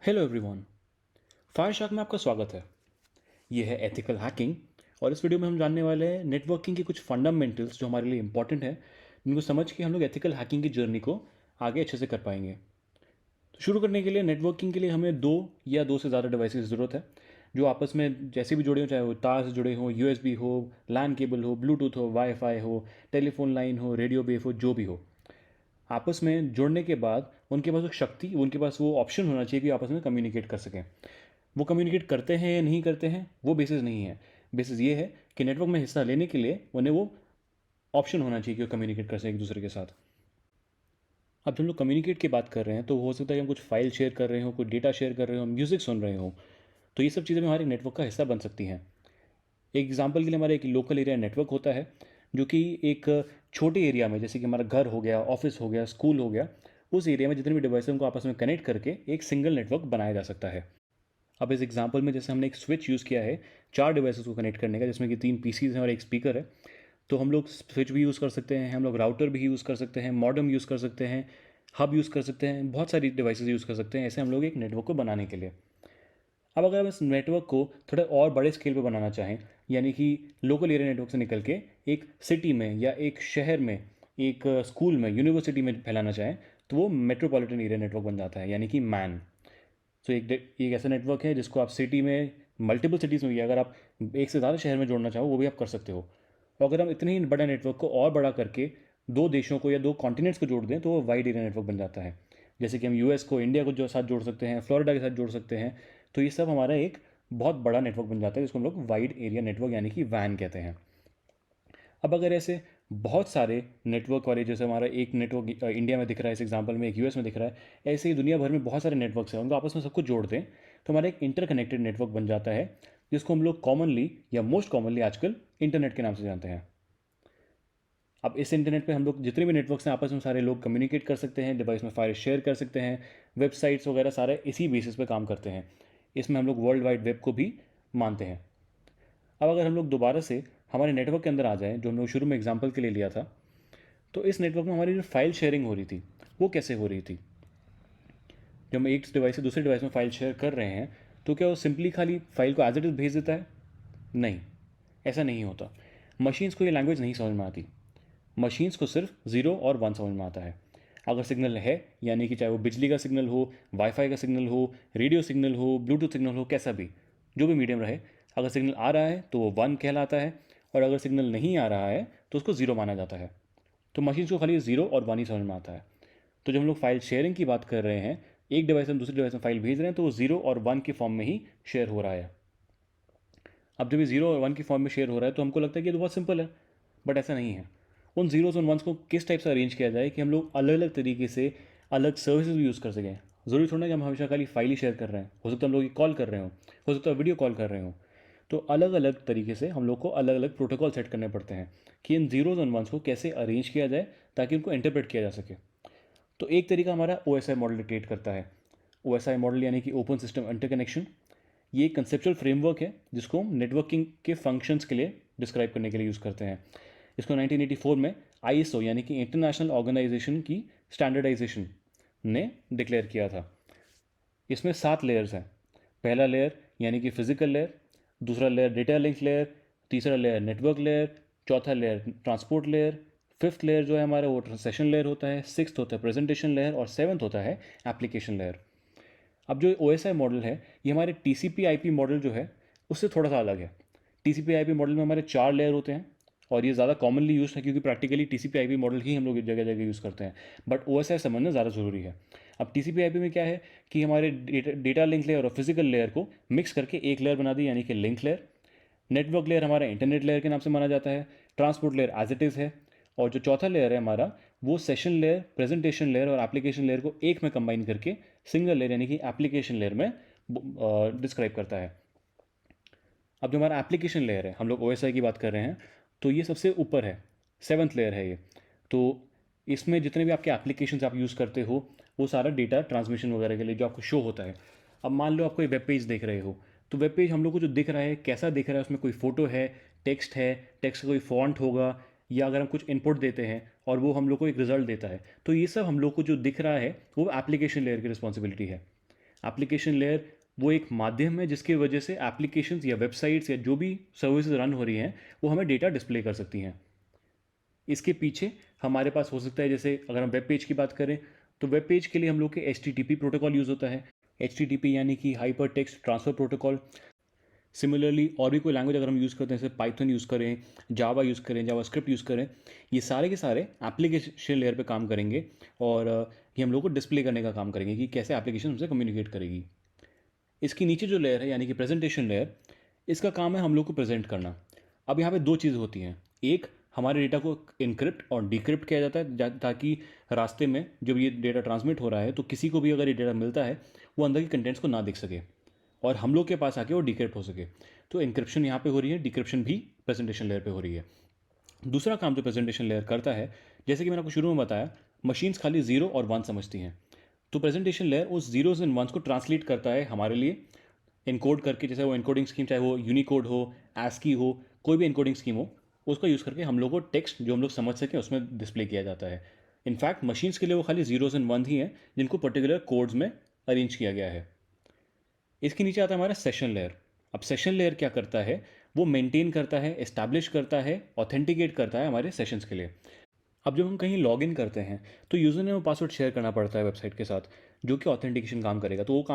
Hello everyone. फायरशार्क में आपका स्वागत है। ये है एथिकल हैकिंग और इस वीडियो में हम जानने वाले हैं नेटवर्किंग के कुछ फंडामेंटल्स जो हमारे लिए इंपॉर्टेंट है, जिनको समझ के हम लोग एथिकल हैकिंग की जर्नी को आगे अच्छे से कर पाएंगे। तो शुरू करने के लिए नेटवर्किंग के लिए हमें दो से ज़्यादा डिवाइसेस की ज़रूरत है जो आपस में जैसे भी जुड़े हों, चाहे वो तार से जुड़े हों, यूएसबी हो, लैन केबल हो, ब्लूटूथ हो, वाईफाई हो, टेलीफोन लाइन हो, रेडियो वेव हो, जो भी हो। आपस में जुड़ने के बाद उनके पास उनके पास वो ऑप्शन होना चाहिए कि आपस में कम्युनिकेट कर सकें। वो कम्युनिकेट करते हैं या नहीं करते हैं वो बेसिस नहीं है। बेसिस ये है कि नेटवर्क में हिस्सा लेने के लिए उन्हें वो ऑप्शन होना चाहिए कि वो कम्युनिकेट कर सकें एक दूसरे के साथ। अब जब हम लोग कम्युनिकेट की बात कर रहे हैं तो हो सकता है कि हम कुछ फाइल शेयर कर रहे हो, कुछ डेटा शेयर कर रहे हो, म्यूज़िक सुन रहे हो। तो ये सब चीज़ें हमारे नेटवर्क का हिस्सा बन सकती हैं। एक एग्जांपल के लिए हमारा एक लोकल एरिया नेटवर्क होता है जो कि एक छोटे एरिया में, जैसे कि हमारा घर हो गया, ऑफिस हो गया, स्कूल हो गया, उस एरिया में जितने भी डिवाइस हैं उनको आपस में कनेक्ट करके एक सिंगल नेटवर्क बनाया जा सकता है। अब इस एग्जांपल में जैसे हमने एक स्विच यूज़ किया है 4 डिवाइसेस को कनेक्ट करने का, जिसमें कि 3 पीसीज हैं और एक स्पीकर है। तो हम लोग स्विच भी यूज़ कर सकते हैं, हम लोग राउटर भी यूज़ कर सकते हैं, मॉडेम यूज़ कर सकते हैं, हब यूज़ कर सकते हैं, बहुत सारी डिवाइसेस यूज़ कर सकते हैं ऐसे हम लोग एक नेटवर्क को बनाने के लिए। अब अगर हम इस नेटवर्क को थोड़ा और बड़े स्केल पे बनाना चाहें, यानी कि लोकल एरिया नेटवर्क से निकल के एक सिटी में या एक शहर में, एक स्कूल में, यूनिवर्सिटी में फैलाना चाहें, तो वो मेट्रोपॉलिटन एरिया नेटवर्क बन जाता है, यानी कि मैन। तो एक ऐसा नेटवर्क है जिसको आप सिटी में, मल्टीपल सिटीज़ में भी, अगर आप एक से ज़्यादा शहर में जोड़ना चाहो वो भी आप कर सकते हो। और अगर हम इतने ही बड़ा नेटवर्क को और बड़ा करके दो देशों को या दो कॉन्टिनेंट्स को जोड़ दें तो वो वाइड एरिया नेटवर्क बन जाता है। जैसे कि हम यूएस को इंडिया को जो साथ जोड़ सकते हैं, फ्लोरिडा के साथ जोड़ सकते हैं। तो ये सब हमारा एक बहुत बड़ा नेटवर्क बन जाता है जिसको हम लोग वाइड एरिया नेटवर्क यानी कि वैन कहते हैं। अब अगर ऐसे बहुत सारे नेटवर्क वाले, जैसे हमारा एक नेटवर्क इंडिया में दिख रहा है इस एग्जांपल में, एक यूएस में दिख रहा है, ऐसे ही दुनिया भर में बहुत सारे नेटवर्क्स हैं, उनको आपस में सबको जोड़ दें तो हमारा एक इंटरकनेक्टेड नेटवर्क बन जाता है, जिसको हम लोग कॉमनली या मोस्ट कॉमनली आजकल इंटरनेट के नाम से जानते हैं। अब इस इंटरनेट पे हम लोग जितने भी नेटवर्क्स हैं आपस में सारे लोग कम्युनिकेट कर सकते हैं, डिवाइस में फाइल शेयर कर सकते हैं, वेबसाइट्स वगैरह सारे इसी बेसिस पे काम करते हैं। इसमें हम लोग वर्ल्ड वाइड वेब को भी मानते हैं। अब अगर हम लोग दोबारा से हमारे नेटवर्क के अंदर आ जाएं, जो हम लोग शुरू में एग्जांपल के लिए लिया था, तो इस नेटवर्क में हमारी जो फाइल शेयरिंग हो रही थी वो कैसे हो रही थी। जब हम एक डिवाइस से दूसरे डिवाइस में फाइल शेयर कर रहे हैं तो क्या वो सिंपली खाली फाइल को एज इट इज़ भेज देता है? नहीं, ऐसा नहीं होता। मशीन्स को ये लैंग्वेज नहीं समझ में आती। मशीन्स को सिर्फ ज़ीरो और वन समझ में आता है। अगर सिग्नल है, यानी कि चाहे वो बिजली का सिग्नल हो, वाईफाई का सिग्नल हो, रेडियो सिग्नल हो, ब्लूटूथ सिग्नल हो, कैसा भी, जो भी मीडियम रहे, अगर सिग्नल आ रहा है तो वो वन कहलाता है, और अगर सिग्नल नहीं आ रहा है तो उसको ज़ीरो माना जाता है। तो मशीन्स को खाली ज़ीरो और वन ही समझ में आता है। तो जब हम लोग फाइल शेयरिंग की बात कर रहे हैं, एक डिवाइस से हम दूसरे डिवाइस में फाइल भेज रहे हैं तो वो ज़ीरो और वन के फॉर्म में ही शेयर हो रहा है। अब जब ये ज़ीरो और वन के फॉर्म में शेयर हो रहा है तो हमको लगता है कि ये तो बहुत सिंपल है, बट ऐसा नहीं है। उन ज़ीरोज़ और वंस को किस टाइप से अरेंज किया जाए कि हम लोग अलग अलग तरीके से अलग सर्विसेज भी यूज़ कर सकें। ज़रूरी थोड़ा ना कि हम हमेशा खाली फाइल ही शेयर कर रहे हैं, हो सकता है हम लोग कॉल कर रहे हो सकता है वीडियो कॉल कर रहे हो। तो अलग अलग तरीके से हम लोग को अलग अलग प्रोटोकॉल सेट करने पड़ते हैं कि इन ज़ीरोज़ और वंस को कैसे अरेंज किया जाए ताकि उनको इंटरप्रेट किया जा सके। तो एक तरीका हमारा ओ मॉडल डिक्टेट करता है। ओ मॉडल यानी कि ओपन सिस्टम इंटरकनेक्शन। ये एक कंसेप्चुअल फ्रेमवर्क है जिसको हम नेटवर्किंग के फंक्शंस के लिए डिस्क्राइब करने के लिए यूज़ करते हैं। इसको 1984 में आईएसओ यानी कि इंटरनेशनल ऑर्गेनाइजेशन की स्टैंडर्डाइजेशन ने डिक्लेयर किया था। इसमें 7 लेयर्स हैं। पहला लेयर यानी कि फिजिकल लेयर, दूसरा लेयर डेटा लिंक लेयर, तीसरा लेयर नेटवर्क लेयर, चौथा layer transport layer, fifth layer जो है हमारा वो सेशन लेयर होता है, सिक्स्थ होता है प्रेजेंटेशन लेयर, और सेवन्थ होता है एप्लीकेशन लेयर। अब जो ओ मॉडल है ये हमारे TCP/IP मॉडल जो है उससे थोड़ा सा अलग है। TCP/IP मॉडल में हमारे 4 लेयर होते हैं और ये ज़्यादा कॉमनली यूज़ है क्योंकि प्रैक्टिकली TCP/IP मॉडल ही हम लोग जगह जगह यूज़ करते हैं, बट ओ समझना ज़्यादा ज़रूरी है। अब TCP/IP में क्या है कि हमारे डेटा लिंक लेयर और फिजिकल लेयर को मिक्स करके एक लेयर बना दी, यानी कि लिंक लेयर। नेटवर्क लेयर हमारा इंटरनेट लेयर के नाम से माना जाता है। Transport layer as it is है। और जो चौथा लेयर है हमारा, वो सेशन लेयर, प्रेजेंटेशन लेयर और एप्लीकेशन लेयर को एक में कंबाइन करके सिंगल लेयर यानी कि एप्लीकेशन लेयर में डिस्क्राइब करता है। अब जो हमारा एप्लीकेशन लेयर है, हम लोग ओ की बात कर रहे हैं, तो ये सबसे ऊपर है, सेवन्थ लेयर है ये। तो इसमें जितने भी आपके एप्लीकेशन आप यूज़ करते हो वो सारा डेटा ट्रांसमिशन वगैरह के लिए जो आपको शो होता है। अब मान लो आप कोई वेब पेज देख रहे हो, तो वेब पेज हम लोग को जो दिख रहा है कैसा दिख रहा है, उसमें कोई फोटो है, टेक्स्ट का कोई फॉन्ट होगा, या अगर हम कुछ इनपुट देते हैं और वो हम लोग को एक रिजल्ट देता है, तो ये सब हम लोग को जो दिख रहा है वो एप्लीकेशन लेयर की रिस्पॉन्सिबिलिटी है। एप्लीकेशन लेयर वो एक माध्यम है जिसकी वजह से एप्लीकेशंस या वेबसाइट्स या जो भी सर्विसेज रन हो रही हैं वो हमें डेटा डिस्प्ले कर सकती हैं। इसके पीछे हमारे पास हो सकता है, जैसे अगर हम वेब पेज की बात करें तो वेब पेज के लिए हम लोग के HTTP प्रोटोकॉल यूज़ होता है। HTTP यानी कि hyper text transfer protocol. Similarly और भी कोई लैंग्वेज अगर हम यूज़ करते हैं, जैसे पाइथन यूज़ करें, जावा यूज़ करें, जावास्क्रिप्ट यूज़ करें, ये सारे के सारे एप्लीकेशन लेयर पे काम करेंगे और ये हम लोग को डिस्प्ले करने का काम करेंगे कि कैसे एप्लीकेशन हमसे कम्युनिकेट करेगी। इसके नीचे जो लेयर है यानी कि प्रेजेंटेशन लेयर, इसका काम है हम लोग को प्रेजेंट करना। अब यहाँ पे दो चीज़ होती हैं। एक, हमारे डेटा को इनक्रिप्ट और डिक्रिप्ट किया जाता है ताकि रास्ते में जब ये डेटा ट्रांसमिट हो रहा है तो किसी को भी अगर ये डेटा मिलता है वो अंदर की कंटेंट्स को ना देख सके और हम लोग के पास आके वो डिक्रिप्ट हो सके। तो इनक्रिप्शन यहाँ पे हो रही है, डिक्रिप्शन भी प्रेजेंटेशन लेयर पे हो रही है। दूसरा काम जो प्रेजेंटेशन लेयर करता है, जैसे कि मैंने आपको शुरू में बताया, मशीन्स खाली जीरो और वन समझती हैं। तो प्रेजेंटेशन लेयर उस जीरोज एंड वंस को ट्रांसलेट करता है हमारे लिए, इनकोड करके, जैसे वो इनकोडिंग स्कीम चाहे वो यूनिकोड हो, ASCII हो, कोई भी इनकोडिंग स्कीम हो, उसका यूज़ करके हम लोग को टेक्स्ट जो हम लोग समझ सकें उसमें डिस्प्ले किया जाता है। इनफैक्ट मशीन्स के लिए वो खाली जीरोज एंड वन ही हैं जिनको पर्टिकुलर कोड्स में अरेंज किया गया है। इसके नीचे आता है हमारा सेशन लेयर। अब सेशन लेयर क्या करता है, वो मेंटेन करता है, एस्टैब्लिश करता है, ऑथेंटिकेट करता है हमारे सेशंस के लिए। अब जब हम कहीं लॉग इन करते हैं तो यूज़र नेम और पासवर्ड शेयर करना पड़ता है वेबसाइट के साथ, जो कि ऑथेंटिकेशन काम करेगा। तो वो